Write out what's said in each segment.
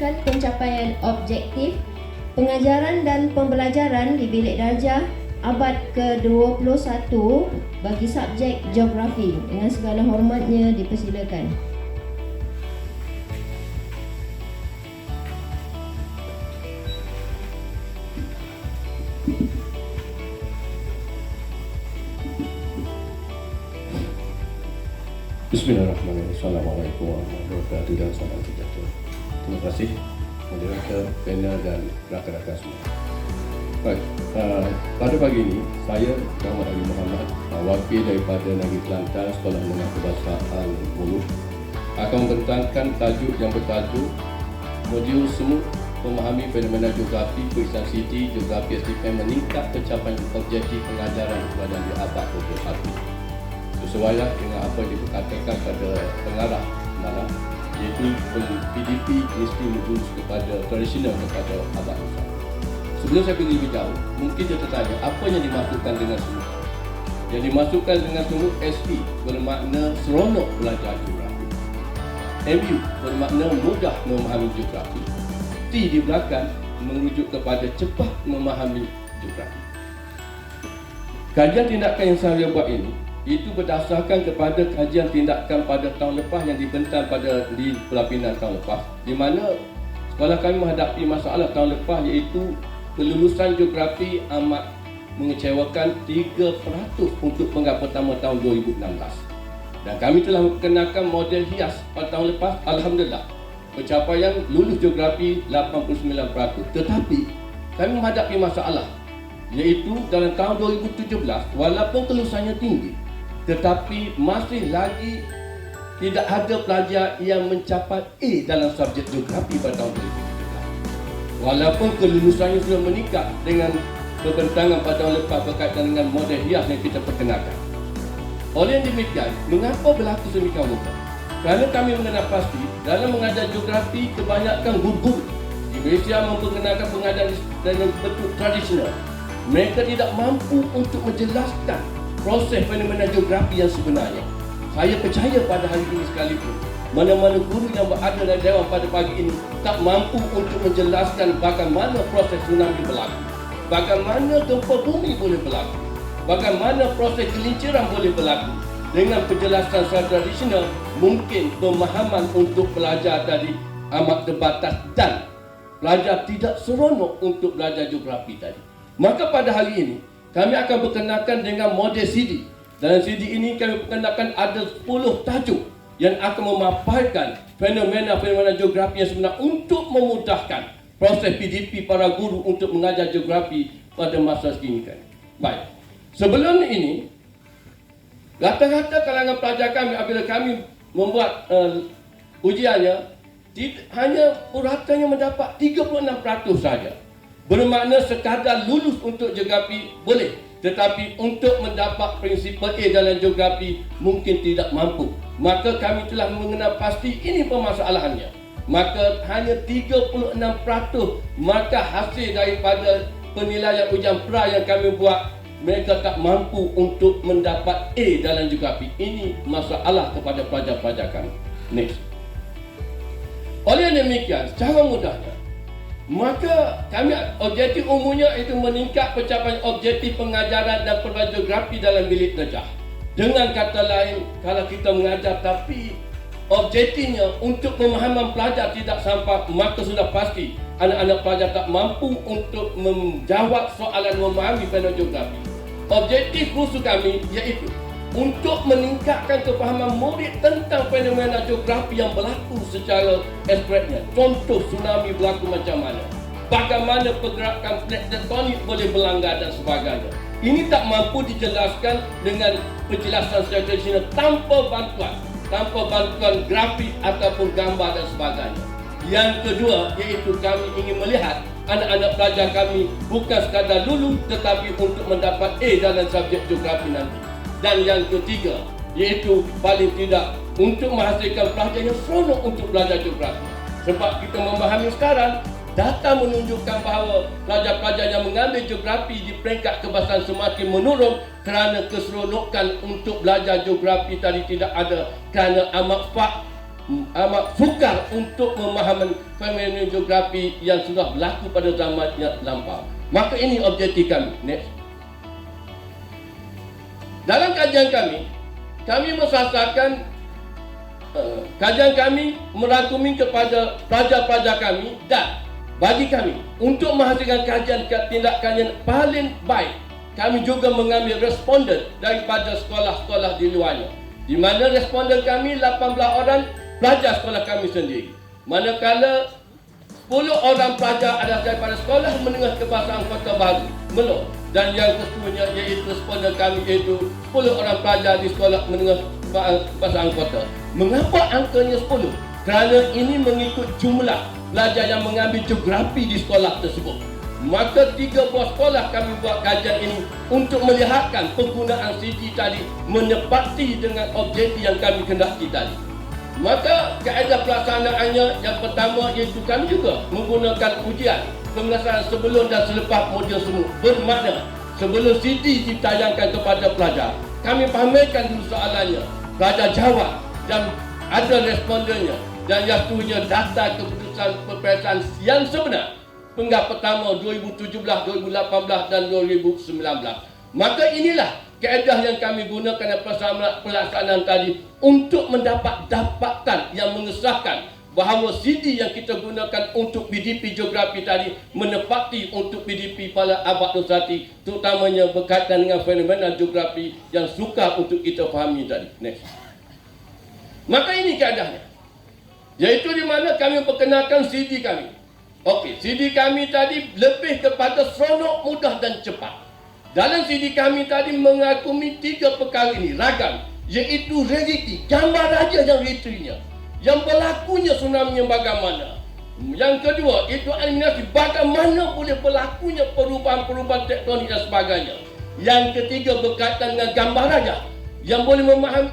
memastikan pencapaian objektif pengajaran dan pembelajaran di Bilik Darjah abad ke-21 bagi subjek Geografi. Dengan segala hormatnya dipersilakan. Bismillahirrahmanirrahim. Assalamualaikum warahmatullahi wabarakatuh dan salam sejahtera. Terima kasih moderator, panel dan rakan-rakan semua. Baik, pada pagi ini saya Muhammad Ali Muhammad, wakil daripada Negeri Kelantan Sekolah Menengah Kebahasaan Hulu, akan membentangkan tajuk yang bertajuk Modul Semu Memahami Fenomena Geografi Periksaan City Geografi SDM Meningkat Pencapaian Objektif Pengajaran Pelajaran di Abad 21. Sesuailah dengan apa yang diperkatakan pada pengarah malam, iaitu PDP mesti lurus kepada tradisional kepada abad 21. Sebelum saya pergi lebih jauh, mungkin dia tertanya apa yang dimaksudkan dengan semua. Yang dimaksudkan dengan semua, SE bermakna seronok belajar geografi, MU bermakna mudah memahami geografi, T di belakang merujuk kepada cepat memahami geografi. Kajian tindakan yang saya buat ini itu berdasarkan kepada kajian tindakan pada tahun lepas yang dibentang di pelapinaan tahun lepas, di mana sekolah kami menghadapi masalah tahun lepas iaitu kelulusan geografi amat mengecewakan 3% untuk penggap pertama tahun 2016. Dan kami telah memperkenalkan model hias pada tahun lepas. Alhamdulillah, pencapaian lulus geografi 89%. Tetapi kami menghadapi masalah iaitu dalam tahun 2017 walaupun kelulusannya tinggi, tetapi masih lagi tidak ada pelajar yang mencapai A dalam subjek geografi pada tahun 2017. Walaupun kelulusannya sudah meningkat dengan perbentangan pada tahun lepas berkaitan dengan model hias yang kita perkenalkan. Oleh yang demikian, mengapa berlaku sedemikian rupa? Kerana kami mengenal pasti dalam mengajar geografi kebanyakan guru-guru di Malaysia memperkenalkan pengajaran dengan bentuk tradisional. Mereka tidak mampu untuk menjelaskan proses fenomena geografi yang sebenarnya. Saya percaya pada hari ini sekalipun, mana-mana guru yang berada dalam dewan pada pagi ini tak mampu untuk menjelaskan bagaimana proses tsunami berlaku, bagaimana gempa bumi boleh berlaku, bagaimana proses gelinciran boleh berlaku. Dengan penjelasan secara tradisional, mungkin pemahaman untuk pelajar tadi amat terbatas dan pelajar tidak seronok untuk belajar geografi tadi. Maka pada hari ini, kami akan berkenalkan dengan model CD. Dalam CD ini kami perkenalkan ada 10 tajuk yang akan memaparkan fenomena-fenomena geografi yang sebenar untuk memudahkan proses PDP para guru untuk mengajar geografi pada masa kini. Baik, sebelum ini, rata-rata kalangan pelajar kami apabila kami membuat ujiannya, hanya puratanya mendapat 36% saja. Bermakna sekadar lulus untuk geografi boleh, tetapi untuk mendapat prinsipal A dalam geografi mungkin tidak mampu. Maka kami telah mengenal pasti ini permasalahannya. Maka hanya 36% maka hasil daripada penilaian ujian pra yang kami buat, mereka tak mampu untuk mendapat A dalam geografi. Ini masalah kepada pelajar-pelajar kami. Next. Oleh demikian, secara mudahnya, maka kami objektif umumnya itu meningkat pencapaian objektif pengajaran dan pembelajaran geografi dalam bilik darjah. Dengan kata lain, kalau kita mengajar tapi objektifnya untuk pemahaman pelajar tidak sampai, maka sudah pasti anak-anak pelajar tak mampu untuk menjawab soalan memahami fenomena geografi. Objektif khusus kami iaitu untuk meningkatkan kefahaman murid tentang fenomena geografi yang berlaku secara ekspresnya. Contoh tsunami berlaku macam mana, bagaimana pergerakan plate tektonik boleh berlanggar dan sebagainya. Ini tak mampu dijelaskan dengan penjelasan secara tradisional tanpa bantuan grafik ataupun gambar dan sebagainya. Yang kedua iaitu kami ingin melihat anak-anak pelajar kami bukan sekadar lulus tetapi untuk mendapat A dalam subjek geografi nanti. Dan yang ketiga iaitu paling tidak untuk menghasilkan pelajar yang seronok untuk belajar geografi. Sebab kita memahami sekarang, data menunjukkan bahawa pelajar-pelajar yang mengambil geografi di peringkat kebahasaan semakin menurun kerana keseronokan untuk belajar geografi tadi tidak ada, kerana amat amat sukar untuk memahami fenomena geografi yang sudah berlaku pada zaman yang lampau. Maka ini objektif kami. Next. Dalam kajian kami mensasarkan kajian kami merangkumi kepada pelajar-pelajar kami dan bagi kami untuk menghasilkan kajian tindakan yang paling baik. Kami juga mengambil responden daripada sekolah-sekolah di luarnya, di mana responden kami 18 orang pelajar sekolah kami sendiri. Manakala 10 orang pelajar adalah daripada sekolah menengah kebangsaan Kota Baru, Melo, dan yang ketuanya iaitu responden kami iaitu 10 orang pelajar di sekolah menengah kebangsaan Kota. Mengapa angkanya 10? Kerana ini mengikut jumlah pelajar yang mengambil geografi di sekolah tersebut. Maka 3 buah sekolah kami buat kajian ini untuk melihatkan penggunaan CD tadi menepati dengan objektif yang kami kendaki tadi. Maka kaedah pelaksanaannya yang pertama iaitu kami juga menggunakan ujian pengesahan sebelum dan selepas modul semua. Bermakna sebelum CD ditayangkan kepada pelajar, kami pamerkan dulu soalannya, pelajar jawab dan ada respondennya, dan yang seterusnya data keputusan peperiksaan yang sebenar penggap pertama 2017, 2018 dan 2019. Maka inilah kaedah yang kami gunakan dalam pelaksanaan tadi untuk mendapat dapatan yang mengesahkan bahawa CD yang kita gunakan untuk PDP geografi tadi menepati untuk PDP pada abad 21, terutamanya berkaitan dengan fenomena geografi yang sukar untuk kita fahami tadi. Next. Maka ini kaedahnya, iaitu di mana kami perkenalkan CD kami. Okey, CD kami tadi lebih kepada seronok, mudah dan cepat. Dalam CD kami tadi mengagumi 3 perkara ini ragam, iaitu realiti, gambar raja yang realitinya, yang berlakunya tsunami yang bagaimana. Yang kedua, itu animasi, bagaimana boleh berlakunya perubahan-perubahan tektonik dan sebagainya. Yang ketiga, berkaitan dengan gambar raja yang boleh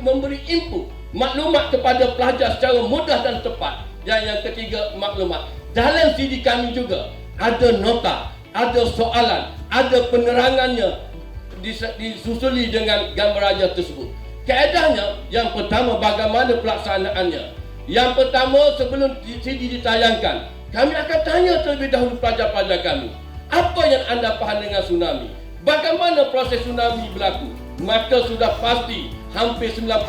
memberi input maklumat kepada pelajar secara mudah dan tepat. Dan yang ketiga, maklumat. Dalam CD kami juga ada nota, ada soalan, ada penerangannya disusuli dengan gambar raja tersebut. Kaedahnya, yang pertama bagaimana pelaksanaannya. Yang pertama, sebelum CD ditayangkan, kami akan tanya terlebih dahulu pelajar-pelajar kami, apa yang anda faham dengan tsunami? Bagaimana proses tsunami berlaku? Maka sudah pasti hampir 90%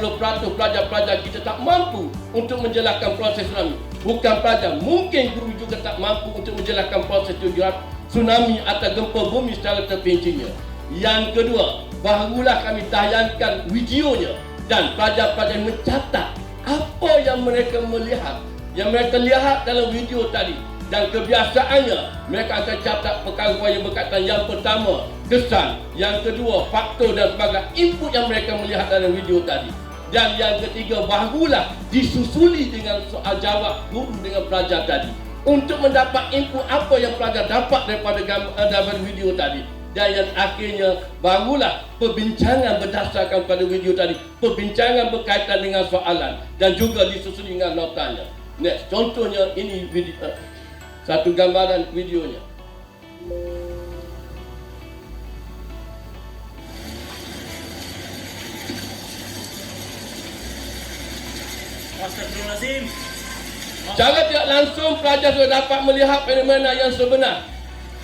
pelajar-pelajar kita tak mampu untuk menjelaskan proses tsunami. Bukan pelajar, mungkin guru juga tak mampu untuk menjelaskan proses tsunami atau gempa bumi secara terperincinya. Yang kedua, barulah kami tayangkan videonya dan pelajar-pelajar mencatat apa yang mereka melihat, yang mereka lihat dalam video tadi. Dan kebiasaannya mereka akan catat perkara yang berkaitan. Yang pertama, kesan. Yang kedua, faktor dan sebagainya, input yang mereka melihat dalam video tadi. Dan yang ketiga, barulah disusuli dengan soal jawab guru dengan pelajar tadi untuk mendapat input apa yang pelajar dapat daripada video tadi. Dan yang akhirnya, barulah perbincangan berdasarkan pada video tadi, perbincangan berkaitan dengan soalan dan juga disusuli dengan notanya. Next, contohnya ini video, satu gambaran videonya. Astagfirullahaladzim. Cara tidak langsung pelajar sudah dapat melihat fenomena yang sebenar.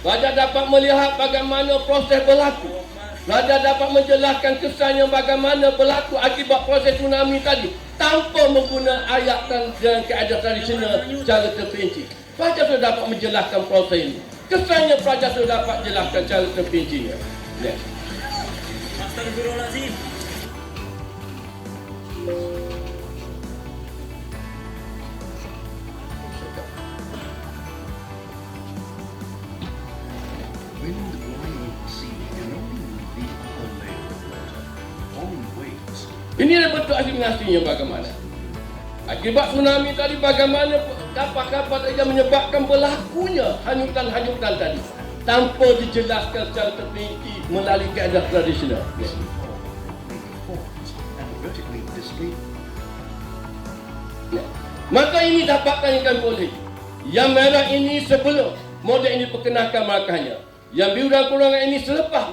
Pelajar dapat melihat bagaimana proses berlaku. Pelajar dapat menjelaskan kesan yang bagaimana berlaku akibat proses tsunami tadi tanpa menggunakan ayat dan kaedah tradisional secara terperinci. Pelajar sudah dapat menjelaskan proses ini. Kesannya pelajar sudah dapat jelaskan secara terperincinya. Next. Astagfirullahaladzim. When the blind sea can only reveal a layer of water on waves, Ini adalah bentuk asimilasinya bagaimana. Akibat tsunami tadi bagaimana kapal-kapal yang menyebabkan berlakunya hanyutan-hanyutan tadi tanpa dijelaskan secara terperinci melalui kaedah tradisional. may be formed and vertically displayed. Maka ini dapatkan yang kami boleh. Yang merah ini sebelum model ini diperkenalkan markahnya. Yang biru dan kurangan ini selepas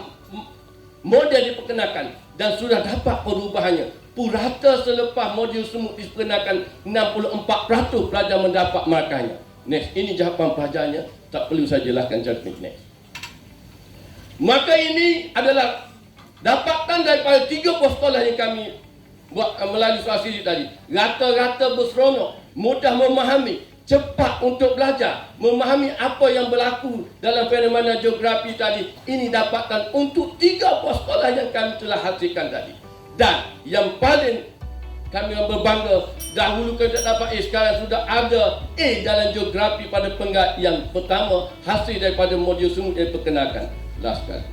model diperkenalkan dan sudah dapat perubahannya. purata selepas modul semut diperkenalkan 64% pelajar mendapat markahnya. Next, ini jawapan pelajarnya, tak perlu saya jelaskan secara teknik. Maka ini adalah dapatan daripada 3 buah sekolah yang kami buat melalui suasidi tadi. Rata-rata berseronok, mudah memahami, cepat untuk belajar, memahami apa yang berlaku dalam fenomena geografi tadi. Ini dapatan untuk 3 buah sekolah yang kami telah hasilkan tadi. Dan yang paling kami berbangga, dahulu kita dapat A, sekarang sudah ada A dalam geografi pada penggat yang pertama hasil daripada modul semut yang diperkenalkan. Last sekali.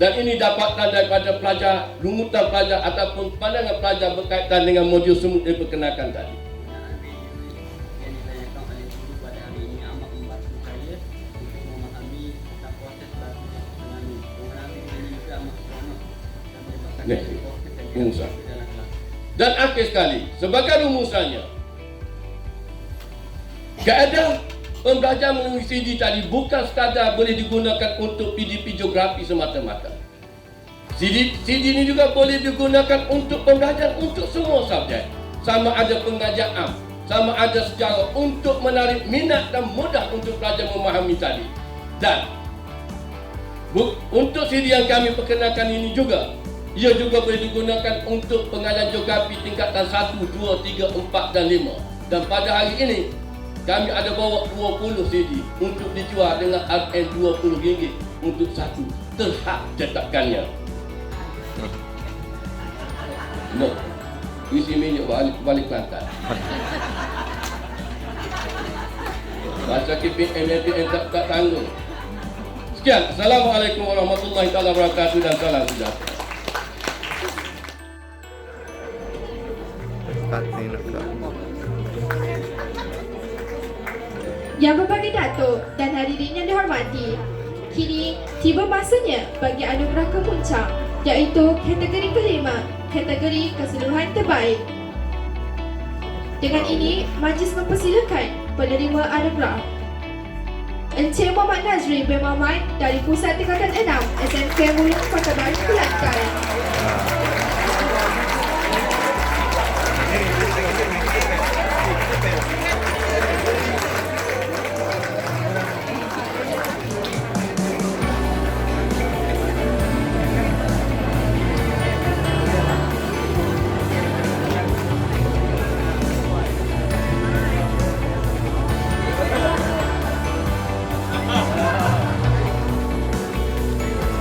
Dan ini dapatan daripada pelajar, rumutan pelajar ataupun pandangan pelajar berkaitan dengan modul semut yang diperkenalkan tadi. Yang ditanyakan oleh guru pada hari ini amat membantu saya untuk memahami tentang proses berlakunya tsunami. Tsunami ini juga amat seronok dan menyebabkan Next. proses yang Rumusan. berjalan kelas. Dan akhir sekali, sebagai rumusannya, kaedah pembelajaran melalui CD tadi bukan sekadar boleh digunakan untuk PDP geografi semata-mata. CD ini juga boleh digunakan untuk pembelajaran untuk semua subjek. Sama ada pengajaran, sama ada sejarah, untuk menarik minat dan mudah untuk pelajar memahami tadi. Dan untuk CD yang kami perkenalkan ini juga, ia juga boleh digunakan untuk pengajaran geografi tingkatan 1, 2, 3, 4 dan 5. Dan pada hari ini kami ada bawa 20 CD untuk dijual dengan RN RM20 untuk satu terhad cetakannya. No, isi minyak balik Kelantan. Bahasa KPM tak tanggung. Sekian, Assalamualaikum warahmatullahi wabarakatuh dan salam sejahtera. Yang berbagai datuk dan hadirin yang dihormati, kini tiba masanya bagi anugerah kemuncak, iaitu kategori kelima, kategori keseluruhan terbaik. Dengan ini, majlis mempersilakan penerima anugerah. Encik Muhammad Nazri bin Muhammad dari Pusat Tingkatan 6 SMK Mulung Kota Baru, Kelantan.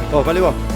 Oh, balik bawah.